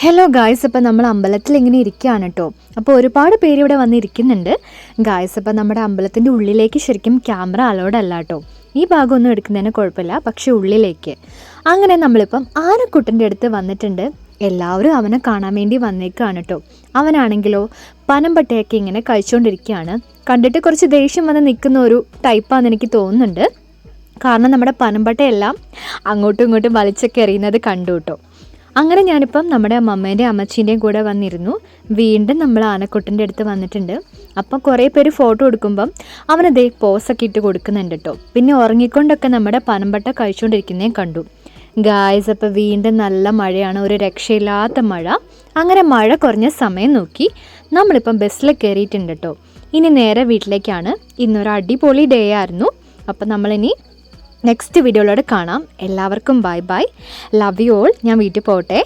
Hello guys, അപ്പോൾ നമ്മൾ അമ്പലത്തിൽ ഇങ്ങനെ ഇരിക്കുകയാണ് കേട്ടോ. അപ്പോൾ ഒരുപാട് പേര് ഇവിടെ വന്നിരിക്കുന്നുണ്ട് ഗായ്സ്. അപ്പോൾ നമ്മുടെ അമ്പലത്തിൻ്റെ ഉള്ളിലേക്ക് ശരിക്കും ക്യാമറ അലൗഡ് അല്ല കേട്ടോ. ഈ ഭാഗമൊന്നും എടുക്കുന്നതിന് കുഴപ്പമില്ല, പക്ഷേ ഉള്ളിലേക്ക്. അങ്ങനെ നമ്മളിപ്പം ആനക്കുട്ടൻ്റെ അടുത്ത് വന്നിട്ടുണ്ട്. എല്ലാവരും അവനെ കാണാൻ വേണ്ടി വന്നേക്കാണ് കേട്ടോ. അവനാണെങ്കിലോ പനമ്പട്ടയൊക്കെ ഇങ്ങനെ കഴിച്ചുകൊണ്ടിരിക്കുകയാണ്. കണ്ടിട്ട് കുറച്ച് ദേഷ്യം വന്ന് നിൽക്കുന്ന ഒരു ടൈപ്പാണെന്ന് എനിക്ക് തോന്നുന്നുണ്ട്. കാരണം നമ്മുടെ പനമ്പട്ടയെല്ലാം അങ്ങോട്ടും ഇങ്ങോട്ടും വലിച്ചൊക്കെ എറിയുന്നത് കണ്ടു കേട്ടോ. അങ്ങനെ ഞാനിപ്പം നമ്മുടെ അമ്മേൻ്റെയും അമ്മച്ചീൻ്റെയും കൂടെ വന്നിരുന്നു. വീണ്ടും നമ്മൾ ആനക്കുട്ടൻ്റെ അടുത്ത് വന്നിട്ടുണ്ട്. അപ്പം കുറേ പേര് ഫോട്ടോ എടുക്കുമ്പം അവനതേ പോസൊക്കെ ഇട്ട് കൊടുക്കുന്നുണ്ട് കേട്ടോ. പിന്നെ ഉറങ്ങിക്കൊണ്ടൊക്കെ നമ്മുടെ പനമ്പട്ട കഴിച്ചുകൊണ്ടിരിക്കുന്നതേ കണ്ടു ഗായ്സ്. അപ്പോൾ വീണ്ടും നല്ല മഴയാണ്, ഒരു രക്ഷയില്ലാത്ത മഴ. അങ്ങനെ മഴ കുറഞ്ഞ സമയം നോക്കി നമ്മളിപ്പം ബസ്സിൽ കയറിയിട്ടുണ്ട് കേട്ടോ. ഇനി നേരെ വീട്ടിലേക്കാണ്. ഇന്നൊരു അടിപൊളി ഡേ ആയിരുന്നു. അപ്പം നമ്മളിനി നെക്സ്റ്റ് വീഡിയോയിലൂടെ കാണാം. എല്ലാവർക്കും bye bye, love you all. ഞാൻ വീട്ടിൽ പോകട്ടെ.